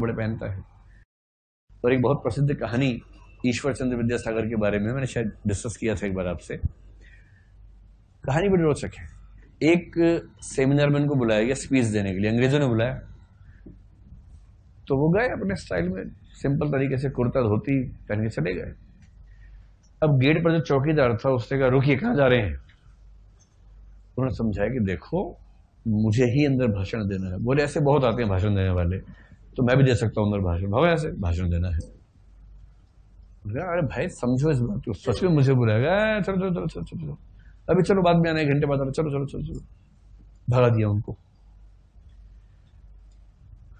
बड़े पहनता है। और एक बहुत प्रसिद्ध कहानी ईश्वर चंद्र विद्यासागर के बारे में मैंने शायद डिस्कस किया था एक बार आपसे। कहानी बड़ी रोचक है। एक सेमिनार में उनको बुलाया गया स्पीच देने के लिए, अंग्रेजों ने बुलाया। तो वो गए अपने स्टाइल में, सिंपल तरीके से कुर्ता धोती पहन के चले गए। अब गेट पर जो चौकीदार था उसने कहा, रुकिए, कहां जा रहे हैं? उन्होंने समझाया कि देखो, मुझे ही अंदर भाषण देना है। बोले, ऐसे बहुत आते हैं भाषण देने वाले, तो मैं भी दे सकता हूं अंदर भाषण। भाव ऐसे भाषण देना है। अरे भाई समझो इस बात को, सच में मुझे बुलाएगा? चलो चलो चलो चलो चलो, अभी चलो, बाद में आना, 1 घंटे बाद आना, चलो चलो चलो चलो। भगा दिया उनको।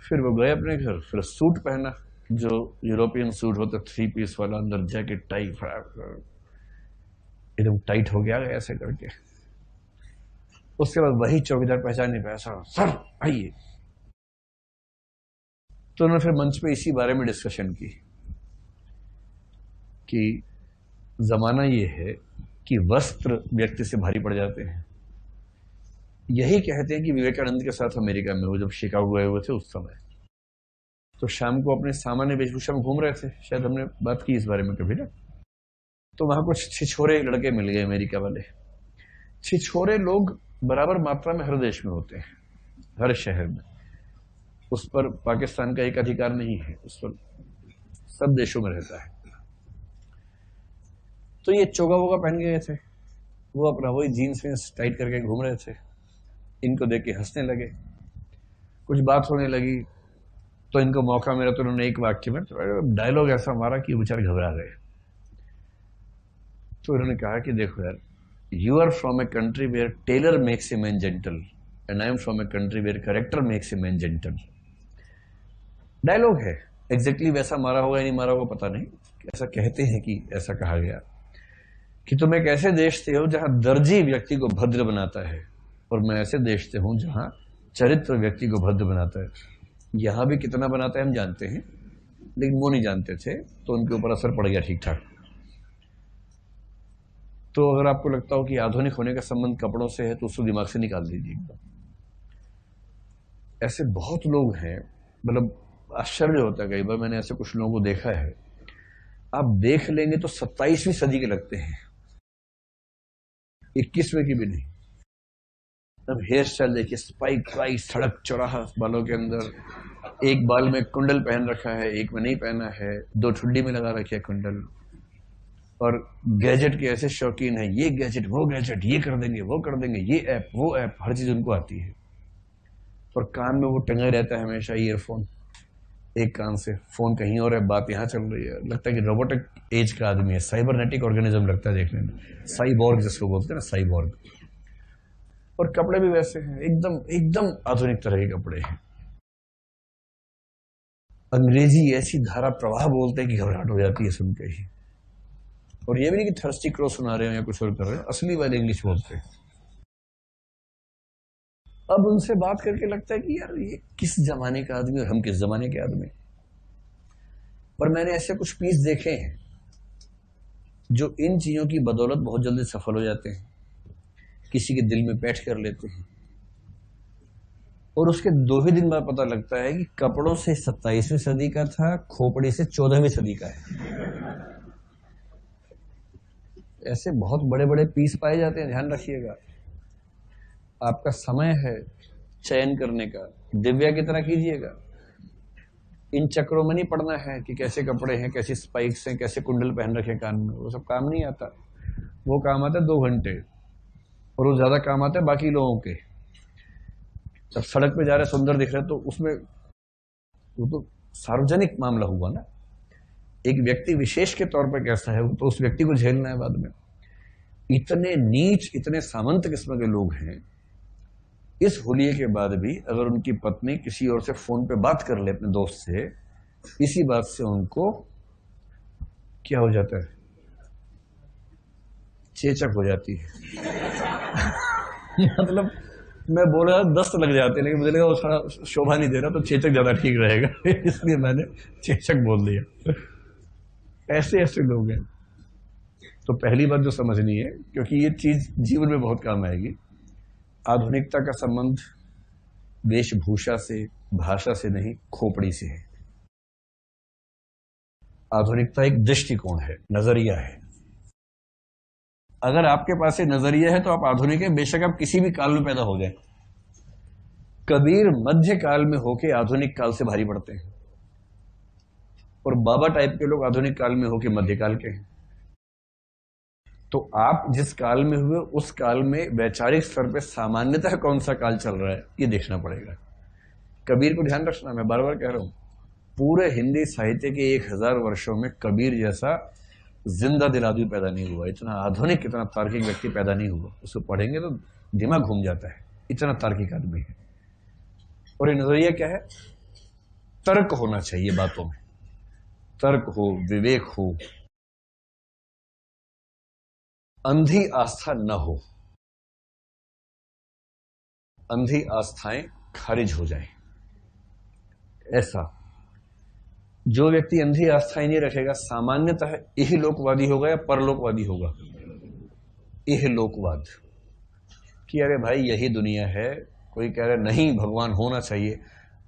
फिर वो गए अपने घर। फिर सूट पहना, जो यूरोपियन सूट होता, 3 पीस वाला, अंदर जैकेट, टाई, एकदम टाइट हो गया ऐसे करके। उसके बाद वही चौकीदार पहचान नहीं पाया, सर आइए। तो उन्होंने फिर मंच पे इसी बारे में डिस्कशन की कि जमाना ये है कि वस्त्र व्यक्ति से भारी पड़ जाते हैं। यही कहते हैं कि विवेकानंद के साथ अमेरिका में वो जब शिकागो गए हुए थे उस समय, तो शाम को अपने सामान्य वेशभूषा में घूम रहे थे, शायद हमने बात की इस बारे में कभी ना। तो वहां कुछ छिछोरे लड़के मिल गए अमेरिका वाले। छिछोरे लोग बराबर मात्रा में हर देश में होते हैं, हर शहर में। उस पर पाकिस्तान का एक अधिकार नहीं है, उस पर सब देशों में रहता है। तो ये चोगा वोगा पहन गए थे, वो अपना वही जीन्स वीन्स टाइट करके घूम रहे थे। इनको देख के हंसने लगे, कुछ बात होने लगी। तो इनको मौका मिला तो उन्होंने एक वाक्य में डायलॉग ऐसा मारा कि बेचारे घबरा गए। तो उन्होंने कहा कि देखो यार, you are from a country where tailor makes a man gentle and I am from a country where character makes a man gentle. Dialogue है, एग्जैक्टली वैसा मारा होगा या नहीं मारा होगा पता नहीं, ऐसा कहते हैं कि ऐसा कहा गया कि तुम एक ऐसे देश से हो जहां दर्जी व्यक्ति को भद्र बनाता है, और मैं ऐसे देश से हूं जहां चरित्र व्यक्ति को भद्र बनाता है। यहां भी कितना बनाता है हम जानते हैं, लेकिन वो नहीं जानते थे, तो उनके ऊपर असर पड़ गया ठीक ठाक। तो अगर आपको लगता हो कि आधुनिक होने का संबंध कपड़ों से है तो उसको दिमाग से निकाल दीजिए एकदम। ऐसे बहुत लोग हैं, मतलब आश्चर्य होता है कई बार, मैंने ऐसे कुछ लोगों को देखा है, आप देख लेंगे तो 27वीं सदी के लगते हैं, 21वें की भी नहीं। अब हेयर स्टाइल देखिए, स्पाइक वाइक, सड़क चौराहा बालों के अंदर, एक बाल में कुंडल पहन रखा है, एक में नहीं पहना है, 2 ठुड्डी में लगा रखी है कुंडल। और गैजेट के ऐसे शौकीन है, ये गैजेट वो गैजेट, ये कर देंगे वो कर देंगे, ये ऐप वो ऐप, हर चीज उनको आती है। और कान में वो टंगे रहता है हमेशा ईयरफोन, एक कान से फोन कहीं और है, बात यहाँ चल रही है। लगता है कि रोबोटिक एज का आदमी है, साइबरनेटिक ऑर्गेनिज्म लगता है देखने में, साइबॉर्ग जिसको बोलते हैं ना, साइबॉर्ग। और कपड़े भी वैसे हैं, एकदम एकदम आधुनिक तरह के कपड़े हैं। अंग्रेजी ऐसी धारा प्रवाह बोलते हैं कि घबराहट हो जाती है सुन के ही। और ये भी नहीं कि थर्स्टी क्रॉस सुना रहे हो या कुछ और कर रहे हो, असली वाले इंग्लिश बोलते हैं। अब उनसे बात करके लगता है कि यार ये किस जमाने का आदमी और हम किस जमाने के आदमी। पर मैंने ऐसे कुछ पीस देखे हैं जो इन चीजों की बदौलत बहुत जल्दी सफल हो जाते हैं, किसी के दिल में बैठ कर लेते हैं, और उसके 2 ही दिन बाद पता लगता है कि कपड़ों से 27वीं सदी का था, खोपड़ी से 14वीं सदी का है। ऐसे बहुत बड़े बड़े पीस पाए जाते हैं, ध्यान रखिएगा। आपका समय है चयन करने का, दिव्या की तरह कीजिएगा। इन चक्रों में नहीं पड़ना है कि कैसे कपड़े हैं, कैसी स्पाइक्स हैं, कैसे कुंडल पहन रखे कान में, वो सब काम नहीं आता। वो काम आता है 2 घंटे, और वो ज्यादा काम आता है बाकी लोगों के। जब सड़क पे जा रहे सुंदर दिख रहे तो उसमें वो तो सार्वजनिक मामला हुआ ना, एक व्यक्ति विशेष के तौर पर कैसा है वो तो उस व्यक्ति को झेलना है बाद में। इतने नीच, इतने सामंत किस्म के लोग हैं, इस होलिये के बाद भी अगर उनकी पत्नी किसी और से फोन पे बात कर ले अपने दोस्त से, इसी बात से उनको क्या हो जाता है, चेचक हो जाती है। मतलब मैं बोल रहा 10 लग जाते हैं, लेकिन मुझे लगा वो थोड़ा शोभा नहीं दे रहा, तो चेचक ज्यादा ठीक रहेगा, इसलिए मैंने चेचक बोल दिया। ऐसे ऐसे लोग हैं। तो पहली बात जो समझनी है, क्योंकि ये चीज जीवन में बहुत काम आएगी, आधुनिकता का संबंध वेशभूषा से, भाषा से नहीं, खोपड़ी से है। आधुनिकता एक दृष्टिकोण है, नजरिया है। अगर आपके पास ये नजरिया है तो आप आधुनिक है, बेशक आप किसी भी काल में पैदा हो जाए। कबीर मध्य काल में होके आधुनिक काल से भारी पड़ते हैं, और बाबा टाइप के लोग आधुनिक काल में होके मध्यकाल के हैं। तो आप जिस काल में हुए उस काल में वैचारिक स्तर पे सामान्यतः कौन सा काल चल रहा है ये देखना पड़ेगा। कबीर को ध्यान रखना, मैं बार बार कह रहा हूं, पूरे हिंदी साहित्य के 1000 वर्षों में कबीर जैसा जिंदा दिल आदमी पैदा नहीं हुआ, इतना आधुनिक, इतना तार्किक व्यक्ति पैदा नहीं हुआ। उसको पढ़ेंगे तो दिमाग घूम जाता है, इतना तार्किक आदमी है। और ये नजरिया क्या है? तर्क होना चाहिए बातों में, तर्क हो, विवेक हो, अंधी आस्था न हो, अंधी आस्थाएं खारिज हो जाएं। ऐसा जो व्यक्ति अंधी आस्थाएं नहीं रखेगा सामान्यतः इहलोकवादी होगा या परलोकवादी होगा। इहलोकवाद कि अरे भाई यही दुनिया है, कोई कह रहा नहीं भगवान होना चाहिए,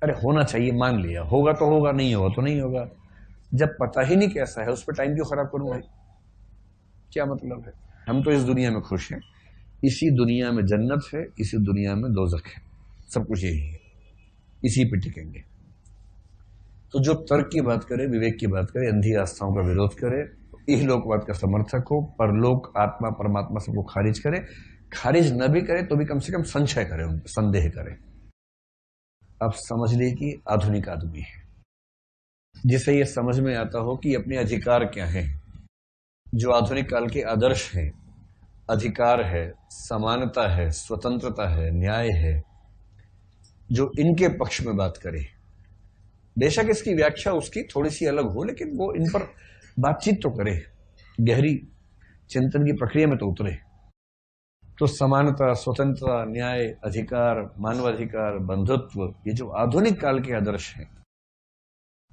अरे होना चाहिए मान लिया, होगा तो होगा, नहीं होगा तो नहीं होगा। जब पता ही नहीं कैसा है उस पर टाइम क्यों खराब करूं भाई, क्या मतलब है? हम तो इस दुनिया में खुश हैं, इसी दुनिया में जन्नत है, इसी दुनिया में दोजख है, सब कुछ यही है, इसी पे टिकेंगे। तो जो तर्क की बात करे, विवेक की बात करे, अंधी आस्थाओं का विरोध करे, इहलोकवाद का समर्थक हो, परलोक आत्मा परमात्मा सबको खारिज करे, खारिज न भी करे तो भी कम से कम संशय करे, उन संदेह करे। आप समझ लीजिए कि आधुनिक आदमी है जिसे यह समझ में आता हो कि अपने अधिकार क्या हैं। जो आधुनिक काल के आदर्श हैं, अधिकार है, समानता है, स्वतंत्रता है, न्याय है, जो इनके पक्ष में बात करे, बेशक इसकी व्याख्या उसकी थोड़ी सी अलग हो, लेकिन वो इन पर बातचीत तो करे, गहरी चिंतन की प्रक्रिया में तो उतरे। तो समानता, स्वतंत्रता, न्याय, अधिकार, मानवाधिकार, बंधुत्व, ये जो आधुनिक काल के आदर्श हैं,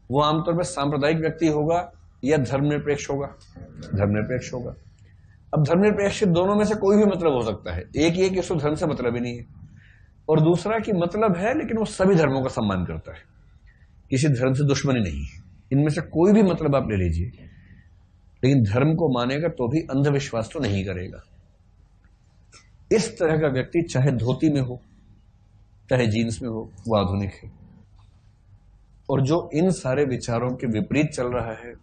वो आमतौर पर सांप्रदायिक व्यक्ति होगा या धर्मनिरपेक्ष होगा? धर्मनिरपेक्ष होगा। अब धर्मनिरपेक्ष दोनों में से कोई भी मतलब हो सकता है। एक ये कि उसको धर्म से मतलब ही नहीं है, और दूसरा कि मतलब है लेकिन वो सभी धर्मों का सम्मान करता है, किसी धर्म से दुश्मनी नहीं है। इनमें से कोई भी मतलब आप ले लीजिए, लेकिन धर्म को मानेगा तो भी अंधविश्वास तो नहीं करेगा। इस तरह का व्यक्ति चाहे धोती में हो चाहे जीन्स में हो, वो आधुनिक है। और जो इन सारे विचारों के विपरीत चल रहा है